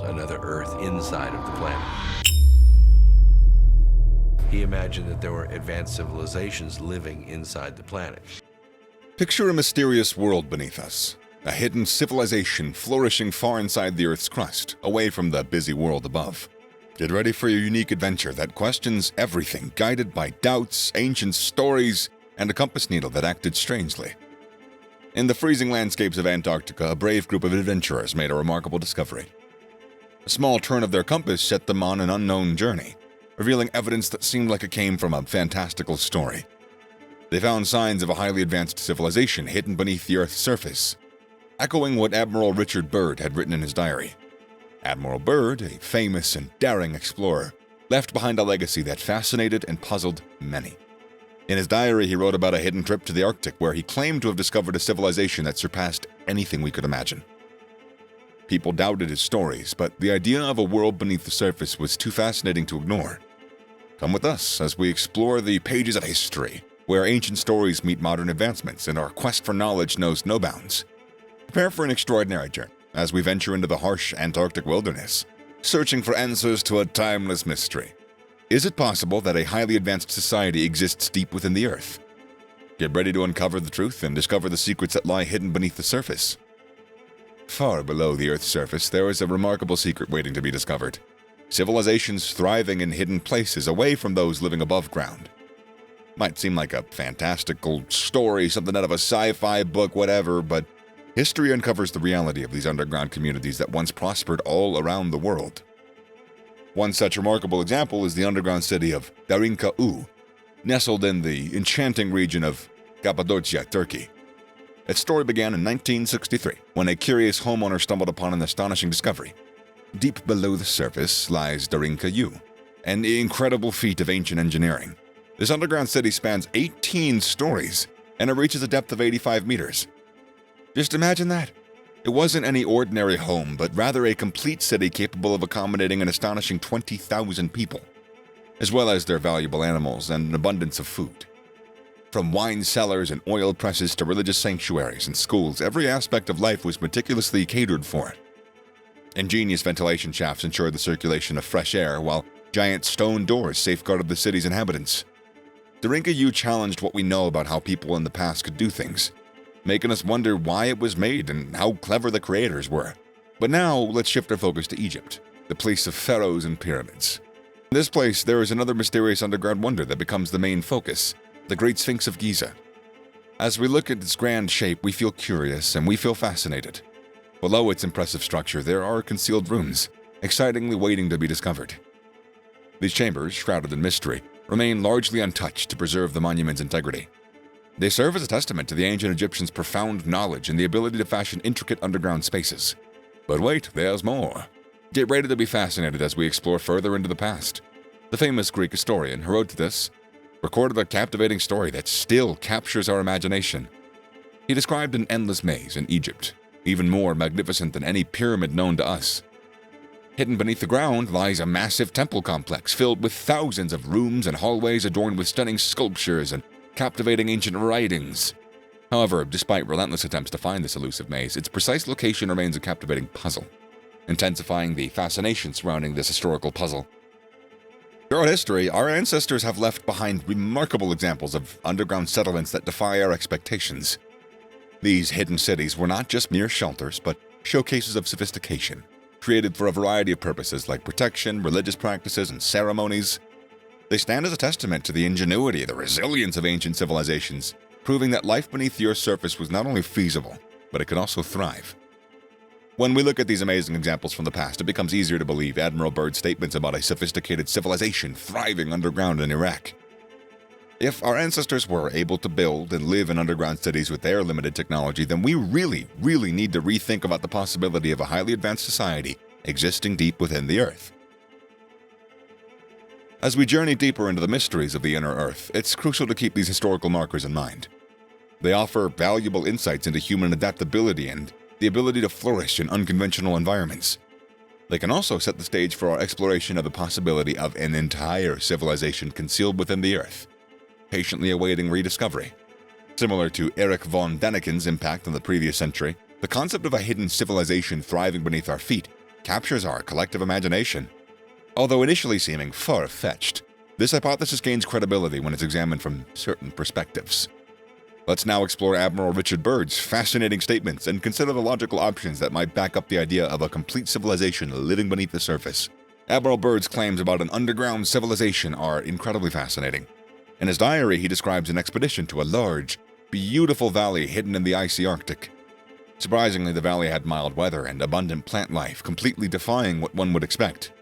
another Earth inside of the planet. He imagined that there were advanced civilizations living inside the planet. Picture a mysterious world beneath us, a hidden civilization flourishing far inside the Earth's crust, away from the busy world above. Get ready for a unique adventure that questions everything, guided by doubts, ancient stories, and a compass needle that acted strangely. In the freezing landscapes of Antarctica, a brave group of adventurers made a remarkable discovery. A small turn of their compass set them on an unknown journey, revealing evidence that seemed like it came from a fantastical story. They found signs of a highly advanced civilization hidden beneath the Earth's surface, echoing what Admiral Richard Byrd had written in his diary. Admiral Byrd, a famous and daring explorer, left behind a legacy that fascinated and puzzled many. In his diary, he wrote about a hidden trip to the Arctic where he claimed to have discovered a civilization that surpassed anything we could imagine. People doubted his stories, but the idea of a world beneath the surface was too fascinating to ignore. Come with us as we explore the pages of history, where ancient stories meet modern advancements and our quest for knowledge knows no bounds. Prepare for an extraordinary journey as we venture into the harsh Antarctic wilderness, searching for answers to a timeless mystery. Is it possible that a highly advanced society exists deep within the Earth? Get ready to uncover the truth and discover the secrets that lie hidden beneath the surface. Far below the Earth's surface, there is a remarkable secret waiting to be discovered. Civilizations thriving in hidden places away from those living above ground. Might seem like a fantastical story, something out of a sci-fi book, whatever, but history uncovers the reality of these underground communities that once prospered all around the world. One such remarkable example is the underground city of Darinka-U, nestled in the enchanting region of Cappadocia, Turkey. Its story began in 1963, when a curious homeowner stumbled upon an astonishing discovery. Deep below the surface lies Darinka-U, an incredible feat of ancient engineering. This underground city spans 18 stories, and it reaches a depth of 85 meters. Just imagine that. It wasn't any ordinary home, but rather a complete city capable of accommodating an astonishing 20,000 people, as well as their valuable animals and an abundance of food. From wine cellars and oil presses to religious sanctuaries and schools, every aspect of life was meticulously catered for. Ingenious ventilation shafts ensured the circulation of fresh air, while giant stone doors safeguarded the city's inhabitants. Darinka-U challenged what we know about how people in the past could do things, making us wonder why it was made and how clever the creators were. But now, let's shift our focus to Egypt, the place of pharaohs and pyramids. In this place, there is another mysterious underground wonder that becomes the main focus, the Great Sphinx of Giza. As we look at its grand shape, we feel curious and we feel fascinated. Below its impressive structure, there are concealed rooms, excitingly waiting to be discovered. These chambers, shrouded in mystery, remain largely untouched to preserve the monument's integrity. They serve as a testament to the ancient Egyptians' profound knowledge and the ability to fashion intricate underground spaces. But wait, there's more. Get ready to be fascinated as we explore further into the past. The famous Greek historian Herodotus recorded a captivating story that still captures our imagination. He described an endless maze in Egypt, even more magnificent than any pyramid known to us. Hidden beneath the ground lies a massive temple complex filled with thousands of rooms and hallways adorned with stunning sculptures and captivating ancient writings. However, despite relentless attempts to find this elusive maze, its precise location remains a captivating puzzle, intensifying the fascination surrounding this historical puzzle. Throughout history, our ancestors have left behind remarkable examples of underground settlements that defy our expectations. These hidden cities were not just mere shelters, but showcases of sophistication, created for a variety of purposes like protection, religious practices, and ceremonies. They stand as a testament to the ingenuity, the resilience of ancient civilizations, proving that life beneath the Earth's surface was not only feasible, but it could also thrive. When we look at these amazing examples from the past, it becomes easier to believe Admiral Byrd's statements about a sophisticated civilization thriving underground in Iraq. If our ancestors were able to build and live in underground cities with their limited technology, then we really need to rethink about the possibility of a highly advanced society existing deep within the Earth. As we journey deeper into the mysteries of the inner Earth, it's crucial to keep these historical markers in mind. They offer valuable insights into human adaptability and the ability to flourish in unconventional environments. They can also set the stage for our exploration of the possibility of an entire civilization concealed within the Earth, patiently awaiting rediscovery. Similar to Erich von Däniken's impact in the previous century, the concept of a hidden civilization thriving beneath our feet captures our collective imagination. Although initially seeming far-fetched, this hypothesis gains credibility when it's examined from certain perspectives. Let's now explore Admiral Richard Byrd's fascinating statements and consider the logical options that might back up the idea of a complete civilization living beneath the surface. Admiral Byrd's claims about an underground civilization are incredibly fascinating. In his diary, he describes an expedition to a large, beautiful valley hidden in the icy Arctic. Surprisingly, the valley had mild weather and abundant plant life, completely defying what one would expect.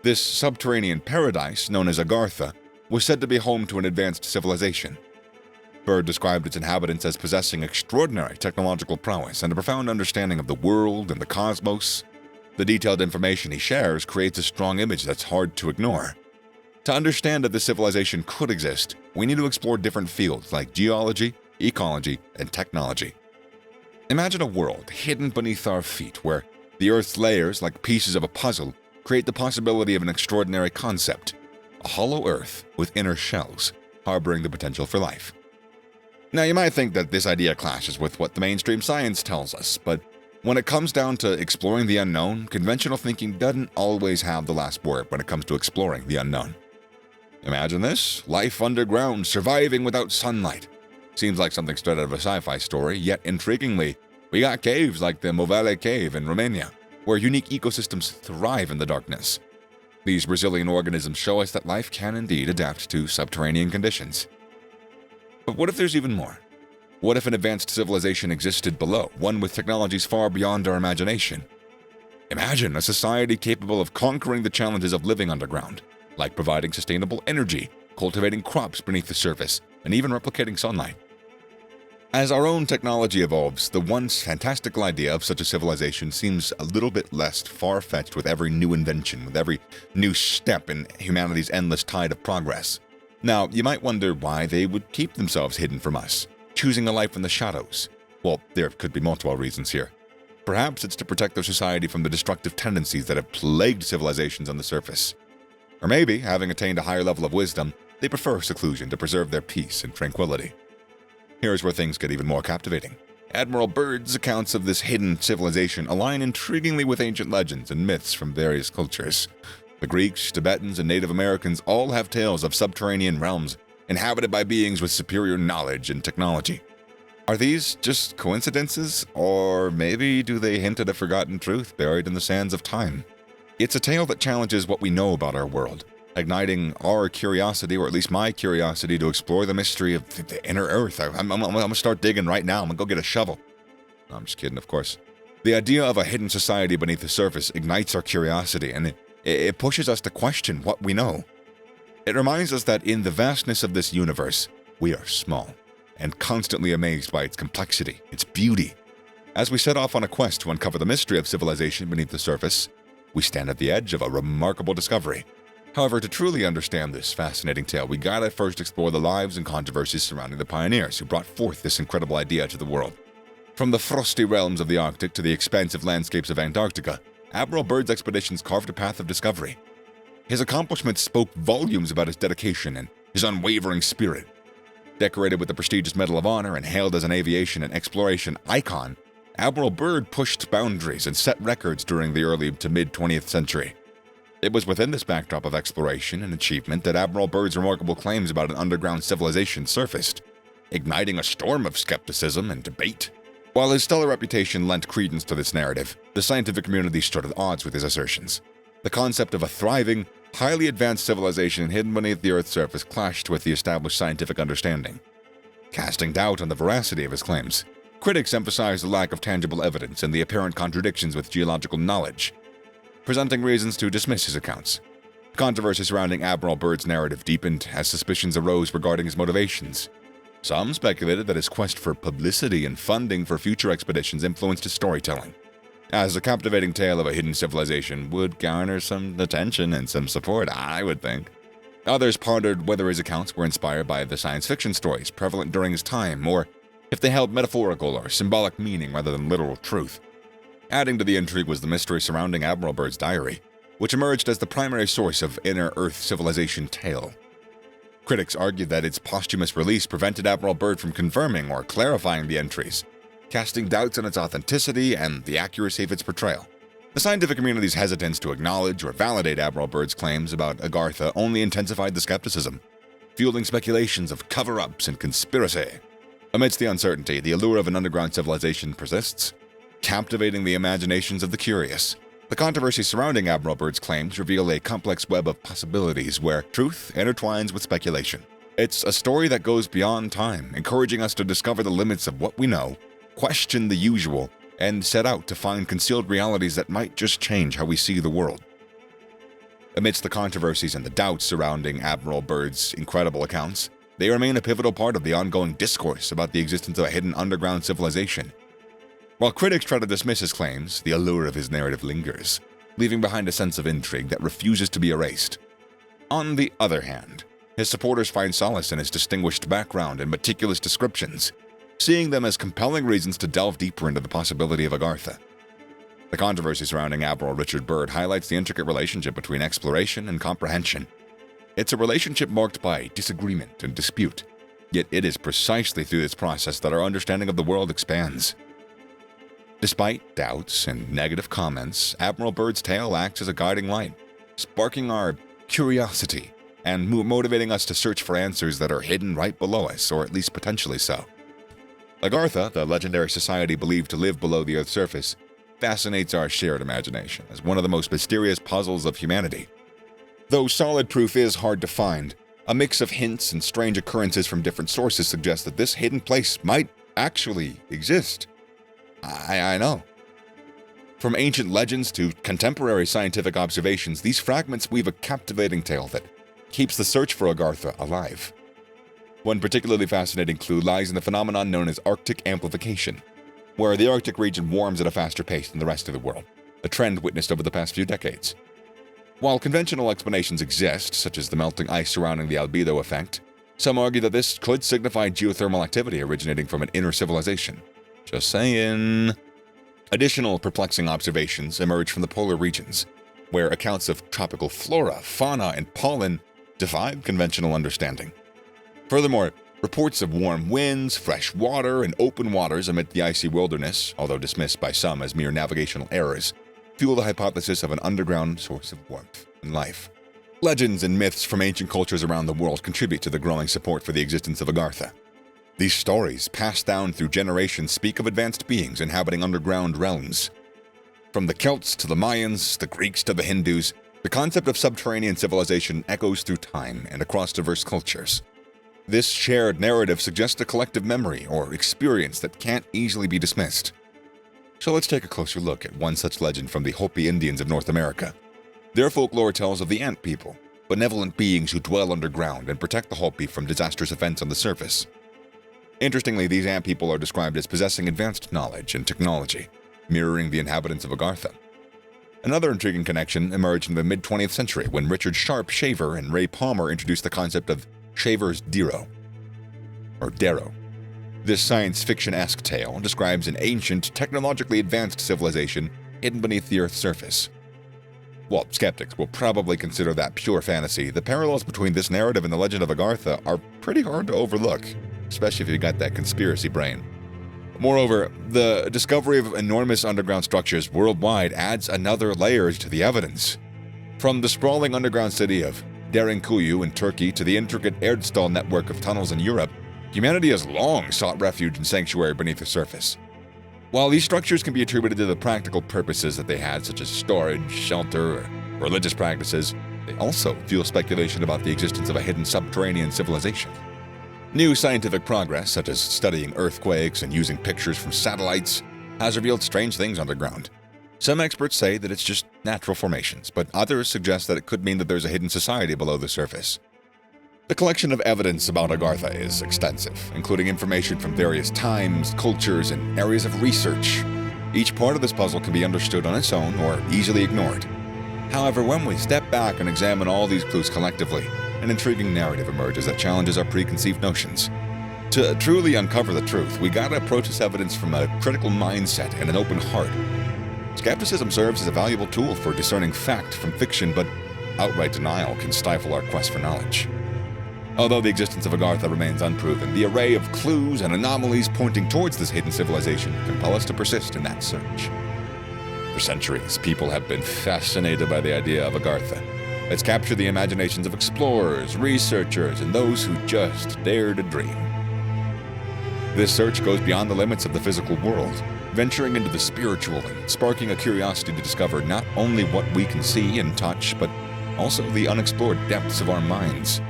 This subterranean paradise, known as Agartha, was said to be home to an advanced civilization. Byrd described its inhabitants as possessing extraordinary technological prowess and a profound understanding of the world and the cosmos. The detailed information he shares creates a strong image that's hard to ignore. To understand that this civilization could exist, we need to explore different fields like geology, ecology, and technology. Imagine a world hidden beneath our feet where the Earth's layers, like pieces of a puzzle, create the possibility of an extraordinary concept, a hollow Earth with inner shells, harboring the potential for life. Now, you might think that this idea clashes with what the mainstream science tells us, but when it comes down to exploring the unknown, conventional thinking doesn't always have the last word when it comes to exploring the unknown. Imagine this: life underground, surviving without sunlight. Seems like something straight out of a sci-fi story, yet intriguingly, we got caves like the Movale Cave in Romania, where unique ecosystems thrive in the darkness. These Brazilian organisms show us that life can indeed adapt to subterranean conditions. But what if there's even more? What if an advanced civilization existed below, one with technologies far beyond our imagination? Imagine a society capable of conquering the challenges of living underground, like providing sustainable energy, cultivating crops beneath the surface, and even replicating sunlight. As our own technology evolves, the once fantastical idea of such a civilization seems a little bit less far-fetched with every new invention, with every new step in humanity's endless tide of progress. Now, you might wonder why they would keep themselves hidden from us, choosing a life in the shadows. Well, there could be multiple reasons here. Perhaps it's to protect their society from the destructive tendencies that have plagued civilizations on the surface. Or maybe, having attained a higher level of wisdom, they prefer seclusion to preserve their peace and tranquility. Here's where things get even more captivating. Admiral Byrd's accounts of this hidden civilization align intriguingly with ancient legends and myths from various cultures. The Greeks, Tibetans, and Native Americans all have tales of subterranean realms inhabited by beings with superior knowledge and technology. Are these just coincidences, or maybe do they hint at a forgotten truth buried in the sands of time? It's a tale that challenges what we know about our world, igniting our curiosity, or at least my curiosity, to explore the mystery of the inner Earth. I'm gonna start digging right now. I'm gonna go get a shovel. No, I'm just kidding, of course. The idea of a hidden society beneath the surface ignites our curiosity, and it pushes us to question what we know. It reminds us that in the vastness of this universe, we are small, and constantly amazed by its complexity, its beauty. As we set off on a quest to uncover the mystery of civilization beneath the surface, we stand at the edge of a remarkable discovery. However, to truly understand this fascinating tale, we gotta first explore the lives and controversies surrounding the pioneers who brought forth this incredible idea to the world. From the frosty realms of the Arctic to the expansive landscapes of Antarctica, Admiral Byrd's expeditions carved a path of discovery. His accomplishments spoke volumes about his dedication and his unwavering spirit. Decorated with the prestigious Medal of Honor and hailed as an aviation and exploration icon, Admiral Byrd pushed boundaries and set records during the early to mid-20th century. It was within this backdrop of exploration and achievement that Admiral Byrd's remarkable claims about an underground civilization surfaced, igniting a storm of skepticism and debate. While his stellar reputation lent credence to this narrative, the scientific community stood at odds with his assertions. The concept of a thriving, highly advanced civilization hidden beneath the Earth's surface clashed with the established scientific understanding, casting doubt on the veracity of his claims. Critics emphasized the lack of tangible evidence and the apparent contradictions with geological knowledge, presenting reasons to dismiss his accounts. Controversy surrounding Admiral Byrd's narrative deepened as suspicions arose regarding his motivations. Some speculated that his quest for publicity and funding for future expeditions influenced his storytelling, as the captivating tale of a hidden civilization would garner some attention and some support, I would think. Others pondered whether his accounts were inspired by the science fiction stories prevalent during his time, or if they held metaphorical or symbolic meaning rather than literal truth. Adding to the intrigue was the mystery surrounding Admiral Byrd's diary, which emerged as the primary source of inner Earth civilization tale. Critics argued that its posthumous release prevented Admiral Byrd from confirming or clarifying the entries, casting doubts on its authenticity and the accuracy of its portrayal. The scientific community's hesitance to acknowledge or validate Admiral Byrd's claims about Agartha only intensified the skepticism, fueling speculations of cover-ups and conspiracy. Amidst the uncertainty, the allure of an underground civilization persists, captivating the imaginations of the curious. The controversy surrounding Admiral Byrd's claims reveal a complex web of possibilities where truth intertwines with speculation. It's a story that goes beyond time, encouraging us to discover the limits of what we know, question the usual, and set out to find concealed realities that might just change how we see the world. Amidst the controversies and the doubts surrounding Admiral Byrd's incredible accounts, they remain a pivotal part of the ongoing discourse about the existence of a hidden underground civilization. While critics try to dismiss his claims, the allure of his narrative lingers, leaving behind a sense of intrigue that refuses to be erased. On the other hand, his supporters find solace in his distinguished background and meticulous descriptions, seeing them as compelling reasons to delve deeper into the possibility of Agartha. The controversy surrounding Admiral Richard Byrd highlights the intricate relationship between exploration and comprehension. It's a relationship marked by disagreement and dispute, yet it is precisely through this process that our understanding of the world expands. Despite doubts and negative comments, Admiral Byrd's tale acts as a guiding light, sparking our curiosity and motivating us to search for answers that are hidden right below us, or at least potentially so. Agartha, the legendary society believed to live below the Earth's surface, fascinates our shared imagination as one of the most mysterious puzzles of humanity. Though solid proof is hard to find, a mix of hints and strange occurrences from different sources suggests that this hidden place might actually exist. I know. From ancient legends to contemporary scientific observations, these fragments weave a captivating tale that keeps the search for Agartha alive. One particularly fascinating clue lies in the phenomenon known as Arctic amplification, where the Arctic region warms at a faster pace than the rest of the world, a trend witnessed over the past few decades. While conventional explanations exist, such as the melting ice surrounding the albedo effect, some argue that this could signify geothermal activity originating from an inner civilization. Just saying. Additional perplexing observations emerge from the polar regions, where accounts of tropical flora, fauna, and pollen defy conventional understanding. Furthermore, reports of warm winds, fresh water, and open waters amid the icy wilderness, although dismissed by some as mere navigational errors, fuel the hypothesis of an underground source of warmth and life. Legends and myths from ancient cultures around the world contribute to the growing support for the existence of Agartha. These stories, passed down through generations, speak of advanced beings inhabiting underground realms. From the Celts to the Mayans, the Greeks to the Hindus, the concept of subterranean civilization echoes through time and across diverse cultures. This shared narrative suggests a collective memory or experience that can't easily be dismissed. So let's take a closer look at one such legend from the Hopi Indians of North America. Their folklore tells of the Ant People, benevolent beings who dwell underground and protect the Hopi from disastrous events on the surface. Interestingly, these Ant People are described as possessing advanced knowledge and technology, mirroring the inhabitants of Agartha. Another intriguing connection emerged in the mid-20th century when Richard Sharp Shaver and Ray Palmer introduced the concept of Shaver's Darrow. This science fiction-esque tale describes an ancient, technologically advanced civilization hidden beneath the Earth's surface. While skeptics will probably consider that pure fantasy, the parallels between this narrative and the legend of Agartha are pretty hard to overlook, especially if you got that conspiracy brain. Moreover, the discovery of enormous underground structures worldwide adds another layer to the evidence. From the sprawling underground city of Derinkuyu in Turkey to the intricate Erdstall network of tunnels in Europe, humanity has long sought refuge and sanctuary beneath the surface. While these structures can be attributed to the practical purposes that they had, such as storage, shelter, or religious practices, they also fuel speculation about the existence of a hidden subterranean civilization. New scientific progress, such as studying earthquakes and using pictures from satellites, has revealed strange things underground. Some experts say that it's just natural formations, but others suggest that it could mean that there's a hidden society below the surface. The collection of evidence about Agartha is extensive, including information from various times, cultures, and areas of research. Each part of this puzzle can be understood on its own or easily ignored. However, when we step back and examine all these clues collectively, an intriguing narrative emerges that challenges our preconceived notions. To truly uncover the truth, we gotta approach this evidence from a critical mindset and an open heart. Skepticism serves as a valuable tool for discerning fact from fiction, but outright denial can stifle our quest for knowledge. Although the existence of Agartha remains unproven, the array of clues and anomalies pointing towards this hidden civilization compel us to persist in that search. For centuries, people have been fascinated by the idea of Agartha. It's captured the imaginations of explorers, researchers, and those who just dare to dream. This search goes beyond the limits of the physical world, venturing into the spiritual and sparking a curiosity to discover not only what we can see and touch, but also the unexplored depths of our minds.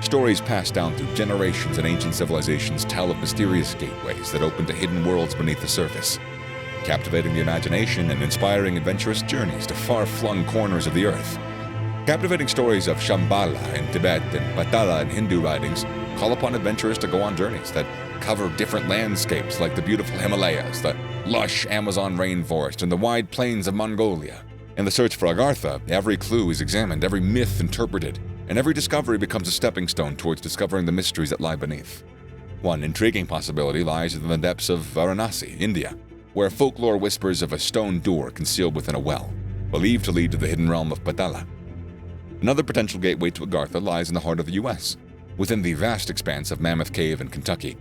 Stories passed down through generations in ancient civilizations tell of mysterious gateways that open to hidden worlds beneath the surface, captivating the imagination and inspiring adventurous journeys to far-flung corners of the earth. Captivating stories of Shambhala in Tibet and Patala in Hindu writings call upon adventurers to go on journeys that cover different landscapes like the beautiful Himalayas, the lush Amazon rainforest, and the wide plains of Mongolia. In the search for Agartha, every clue is examined, every myth interpreted, and every discovery becomes a stepping stone towards discovering the mysteries that lie beneath. One intriguing possibility lies in the depths of Varanasi, India, where folklore whispers of a stone door concealed within a well, believed to lead to the hidden realm of Patala. Another potential gateway to Agartha lies in the heart of the U.S., within the vast expanse of Mammoth Cave in Kentucky.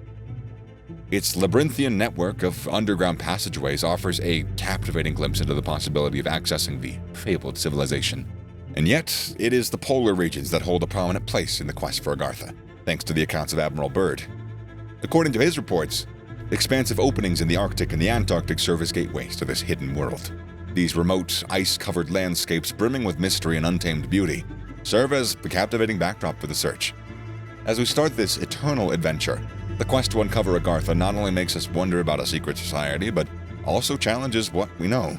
Its labyrinthian network of underground passageways offers a captivating glimpse into the possibility of accessing the fabled civilization. And yet, it is the polar regions that hold a prominent place in the quest for Agartha, thanks to the accounts of Admiral Byrd. According to his reports, expansive openings in the Arctic and the Antarctic serve as gateways to this hidden world. These remote, ice-covered landscapes brimming with mystery and untamed beauty serve as the captivating backdrop for the search. As we start this eternal adventure, the quest to uncover Agartha not only makes us wonder about a secret society, but also challenges what we know.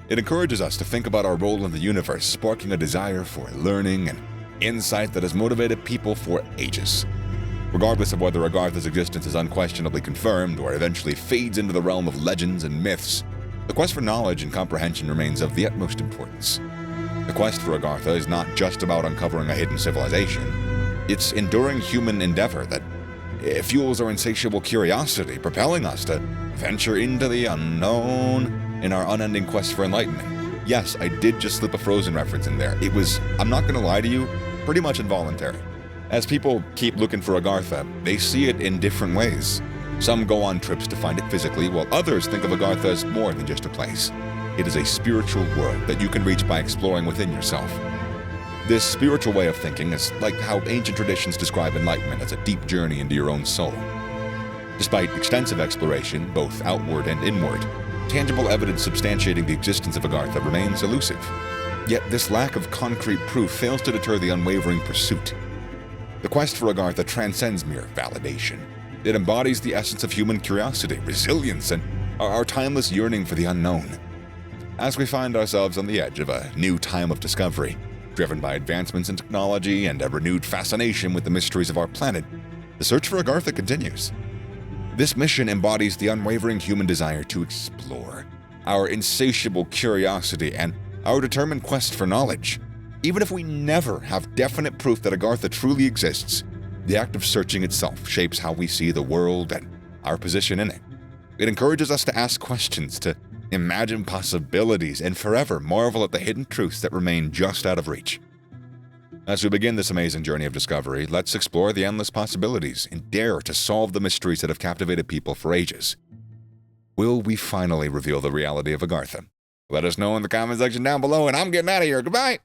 It encourages us to think about our role in the universe, sparking a desire for learning and insight that has motivated people for ages. Regardless of whether Agartha's existence is unquestionably confirmed or eventually fades into the realm of legends and myths, the quest for knowledge and comprehension remains of the utmost importance. The quest for Agartha is not just about uncovering a hidden civilization. It's enduring human endeavor that fuels our insatiable curiosity, propelling us to venture into the unknown in our unending quest for enlightenment. Yes, I did just slip a Frozen reference in there. It was, I'm not gonna lie to you, pretty much involuntary. As people keep looking for Agartha, they see it in different ways. Some go on trips to find it physically, while others think of Agartha as more than just a place. It is a spiritual world that you can reach by exploring within yourself. This spiritual way of thinking is like how ancient traditions describe enlightenment as a deep journey into your own soul. Despite extensive exploration, both outward and inward, tangible evidence substantiating the existence of Agartha remains elusive. Yet this lack of concrete proof fails to deter the unwavering pursuit. The quest for Agartha transcends mere validation. It embodies the essence of human curiosity, resilience, and our timeless yearning for the unknown. As we find ourselves on the edge of a new time of discovery, driven by advancements in technology and a renewed fascination with the mysteries of our planet, the search for Agartha continues. This mission embodies the unwavering human desire to explore, our insatiable curiosity, and our determined quest for knowledge. Even if we never have definite proof that Agartha truly exists, the act of searching itself shapes how we see the world and our position in it. It encourages us to ask questions, to imagine possibilities, and forever marvel at the hidden truths that remain just out of reach. As we begin this amazing journey of discovery, let's explore the endless possibilities and dare to solve the mysteries that have captivated people for ages. Will we finally reveal the reality of Agartha? Let us know in the comment section down below, and I'm getting out of here. Goodbye!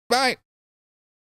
Bye!